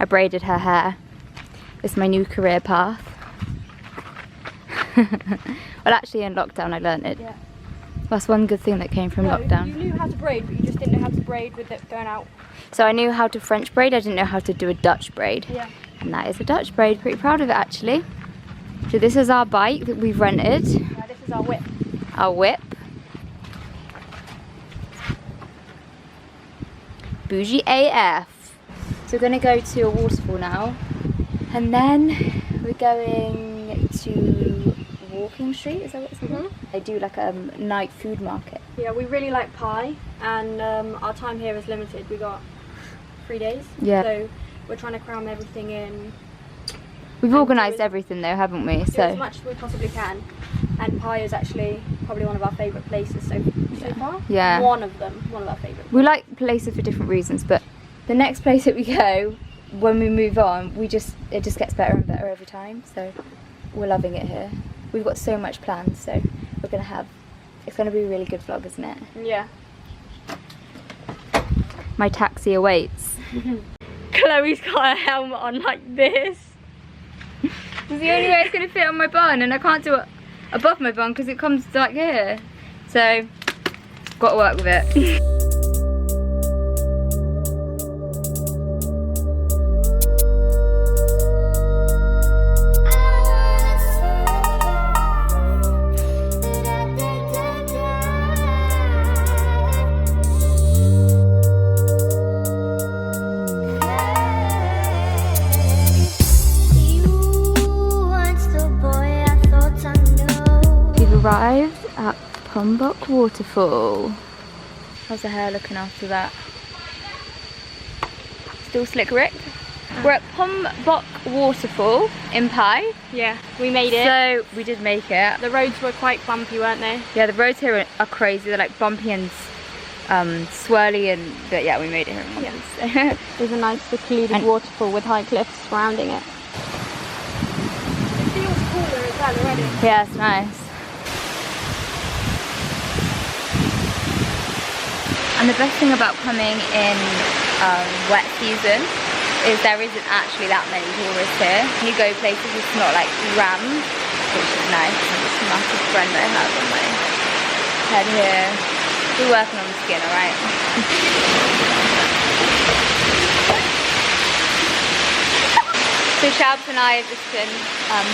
I braided her hair. It's my new career path. Well, actually in lockdown I learned it. Yeah. That's one good thing that came from lockdown. You knew how to braid, but you just didn't know how to braid with it going out. So I knew how to French braid, I didn't know how to do a Dutch braid. Yeah. And that is a Dutch braid, pretty proud of it actually. So this is our bike that we've rented. Yeah, this is our whip. Our whip. Bougie AF. So we're gonna go to a waterfall now. And then we're going to Walking Street, is that what it's called? They do like a night food market. Yeah, we really like Pai, and our time here is limited. We got 3 days. Yeah. So we're trying to cram everything in. We've organised everything though, haven't we? Do So as much as we possibly can. And Pai is actually probably one of our favourite places so far. Yeah. One of our favourite. we like places for different reasons, but the next place that we go, when we move on, it just gets better and better every time. So we're loving it here. We've got so much planned, so we're gonna have. It's gonna be a really good vlog, isn't it? Yeah. My taxi awaits. Chloe's got a helmet on like this. It's the only way it's gonna fit on my bun, and I can't do it above my bun because it comes like here. So, got to work with it. Arrived at Pombok Waterfall. How's the hair looking after that? Still slick Rick? We're at Pombok Waterfall in Pai. Yeah, we made it. So we did make it. The roads were quite bumpy, weren't they? Yeah, the roads here are crazy. They're like bumpy and swirly, but yeah, we made it here in one piece. There's a nice secluded waterfall with high cliffs surrounding it. It feels cooler as well already. Yeah, it's nice. And the best thing about coming in wet season is there isn't actually that many tourists here. When you go places, it's not like rammed, which is nice. And this massive friend that I have on my head here. We're working on the skin, alright? So Shabs and I have just been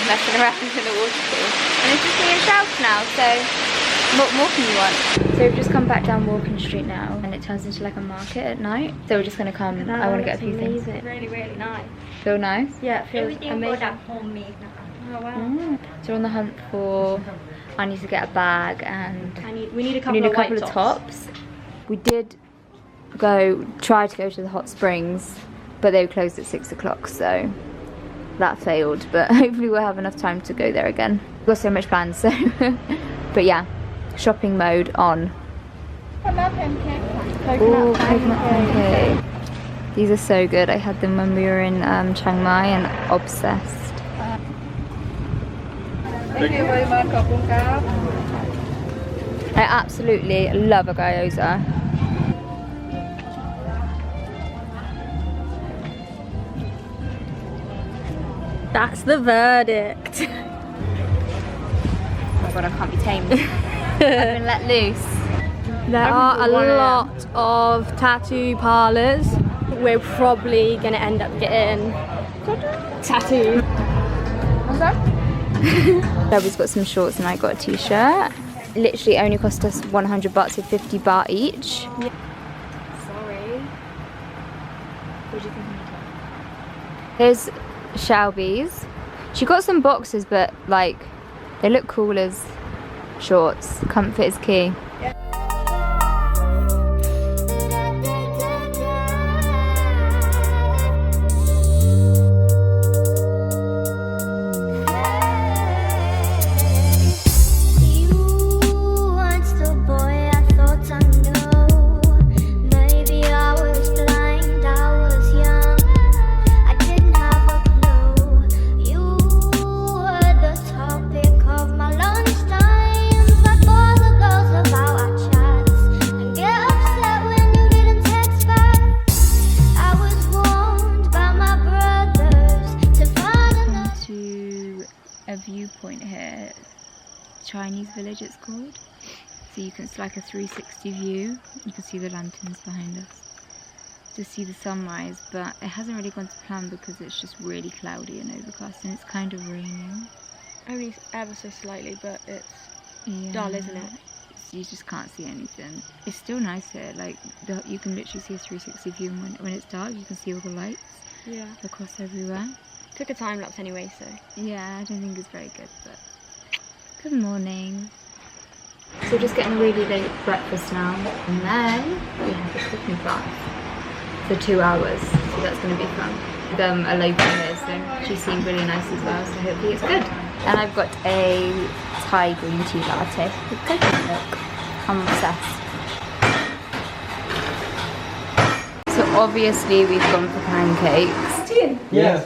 messing around in the waterfall. And it's just me and Shabs now, so what more can you want? So we've just come back down Walking Street now, and it turns into like a market at night. So we're just gonna come. I want to get a few things. Really, really nice. Feel nice? Yeah, it feels amazing. Homemade. Oh wow. So we're on the hunt for. I need to get a bag, and we need a couple of tops. We did try to go to the hot springs, but they were closed at 6 o'clock, so that failed. But hopefully we'll have enough time to go there again. We've got so much planned, so. But yeah. Shopping mode on. Coconut pancake. Ooh, coconut pancake. These are so good. I had them when we were in Chiang Mai and obsessed. Thank you very much. I absolutely love a gyoza. That's the verdict. Oh my god, I can't be tamed. I've been let loose. There are a lot of tattoo parlours. We're probably going to end up getting tattoos. What's that? Debbie's got some shorts and I got a t-shirt. Literally only cost us 100 baht, so 50 baht each. Yeah. Sorry. What do you think of the Here's Shelby's. She got some boxes, but like they look cool as shorts. Comfort is key. Chinese village it's called. So you can, it's like a 360 view. You can see the lanterns behind us to see the sunrise, but it hasn't really gone to plan because it's just really cloudy and overcast and it's kind of raining. Only ever so slightly, but it's dull, isn't it? So you just can't see anything. It's still nice here, like you can literally see a 360 view, and when it's dark you can see all the lights across everywhere. Took a time lapse anyway, so yeah, I don't think it's very good, but good morning. So we're just getting a really late breakfast now, and then we have a cooking class for 2 hours, so that's going to be fun. With a local here, so she seemed really nice as well, so hopefully it's good. And I've got a Thai green tea latte with coconut milk. I'm obsessed. So obviously we've gone for pancakes. Yeah.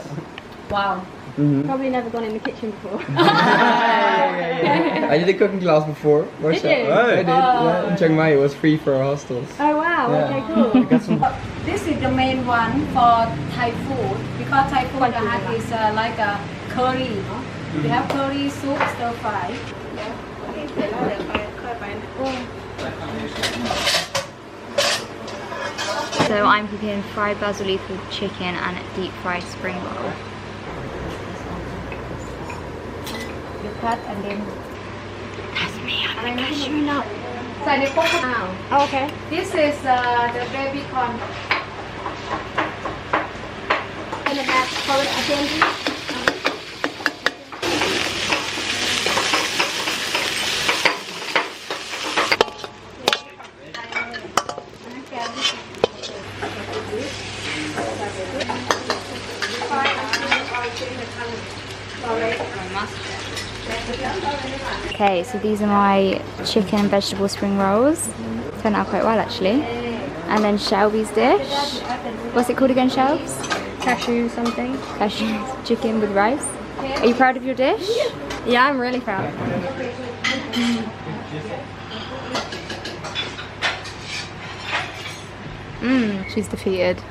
wow. Probably never gone in the kitchen before. I did a cooking class before. Did you? I did. Yeah. In Chiang Mai, it was free for our hostels. Oh wow, Yeah. okay, cool. Got some. This is the main one for Thai food, because Thai food is like a curry. We have curry, soup, stir fry. So I'm cooking fried basil leaf with chicken and a deep fried spring roll. You cut and then That's me, I'm a cashew nut. Oh, okay. this is the baby corn. And then add forward again. Okay, so these are my chicken and vegetable spring rolls. Turned out quite well actually. And then Shelby's dish. What's it called again, Shelbs? Cashew something. Cashew chicken with rice. Are you proud of your dish? Yeah, I'm really proud. She's defeated.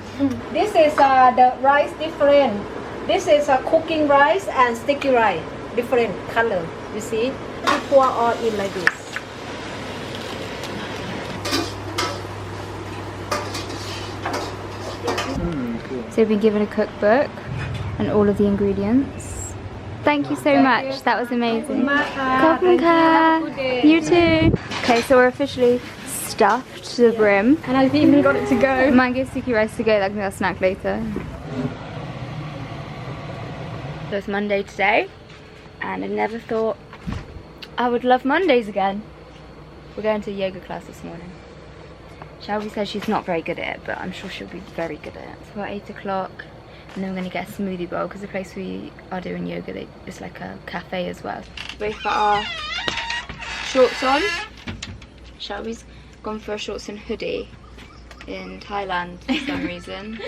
This is the rice different. This is cooking rice and sticky rice, different color. You see, you pour all in like this. So we've been given a cookbook and all of the ingredients. Thank you so much, that was amazing. You too. Okay, so we're officially stuffed to the brim. And I've even got it to go. Mango sticky rice to go, that can be our snack later. So it's Monday today, and I never thought I would love Mondays again. We're going to a yoga class this morning. Shelby says she's not very good at it, but I'm sure she'll be very good at it. So at 8 o'clock, and then we're going to get a smoothie bowl, because the place we are doing yoga, it's like a cafe as well. Both got our shorts on. Shelby's gone for a shorts and hoodie in Thailand for some reason.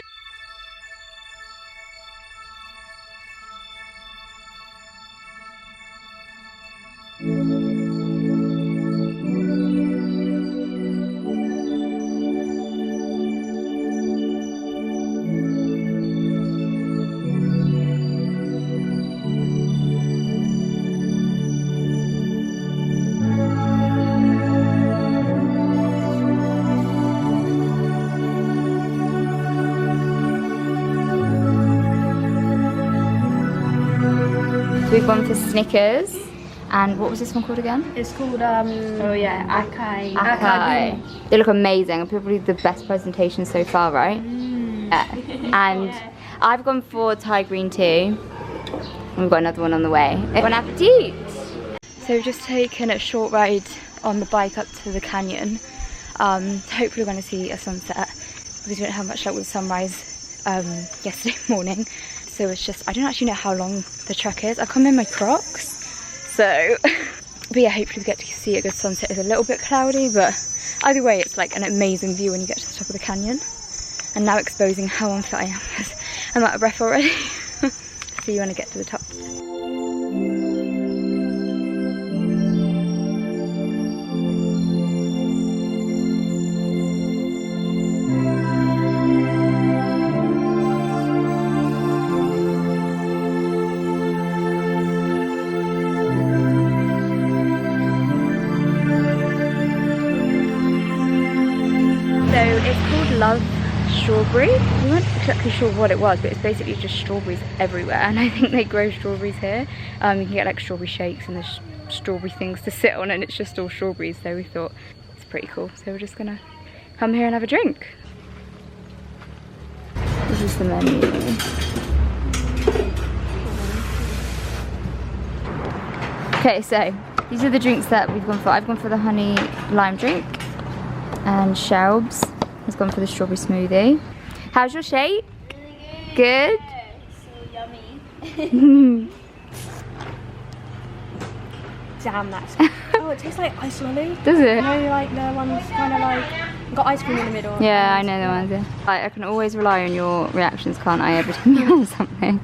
So we've gone for Snickers, and what was this one called again? It's called Oh yeah, acai. acai. They look amazing. Probably the best presentation so far, right? Yeah. And I've gone for Thai green tea. And we've got another one on the way. Bon appetit! So we've just taken a short ride on the bike up to the canyon. Hopefully we're going to see a sunset, because we didn't have much luck with sunrise yesterday morning. So it's just, I don't actually know how long the trek is. I've come in my Crocs, so, but yeah, hopefully we get to see a good sunset. It's a little bit cloudy, but either way, it's like an amazing view when you get to the top of the canyon. And now exposing how unfit I am, because I'm out of breath already. See you when I get to the top. love strawberry. We weren't exactly sure what it was, but it's basically just strawberries everywhere, and I think they grow strawberries here. You can get like strawberry shakes and there's strawberry things to sit on, and it's just all strawberries, so we thought it's pretty cool. So we're just gonna come here and have a drink. This is the menu. Okay, so these are the drinks that we've gone for. I've gone for the honey lime drink, and Shelbs has gone for the strawberry smoothie. How's your shake? Really Good? So yummy. Damn, that's... Oh, it tastes like ice lolly. Does it? You know, like the ones kind of like... Got ice cream in the middle. Yeah, I know the ones, yeah. I can always rely on your reactions, can't I, every time you have something.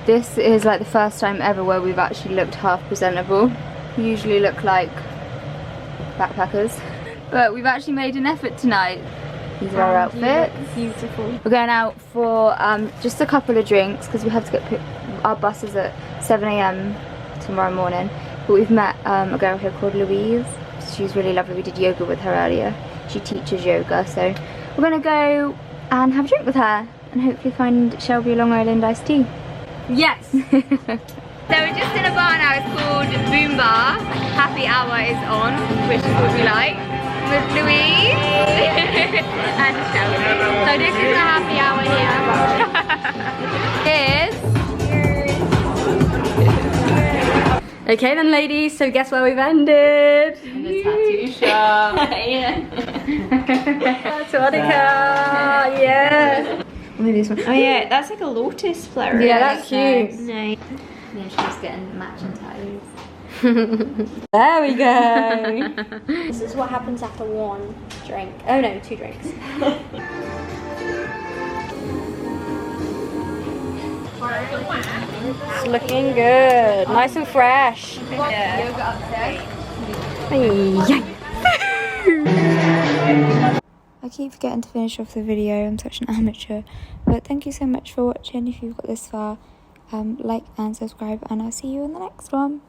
This is like the first time ever where we've actually looked half presentable. We usually look like backpackers. But we've actually made an effort tonight. These are our outfits. Beautiful. We're going out for just a couple of drinks because we have to get our buses at 7 AM tomorrow morning. But we've met a girl here called Louise. She's really lovely. We did yoga with her earlier. She teaches yoga, so we're gonna go and have a drink with her and hopefully find Shelby a Long Island iced tea. Yes! So we're just in a bar now. It's called Boom Bar. Happy hour is on, which is what we like. With Louise and Shelby. So this is a happy hour here. Cheers. Okay then, ladies, so guess where we've ended? In the tattoo shop. Swatika! Yeah! This one. Oh yeah, that's like a lotus flower. Yeah, that's cute. Nice. Yeah, she's getting matching tattoos. There we go! This is what happens after one drink. Oh no, 2 drinks. It's looking good. Nice and fresh. Yeah. Yoga upstairs. I keep forgetting to finish off the video. I'm such an amateur. But thank you so much for watching. If you've got this far, like and subscribe, and I'll see you in the next one.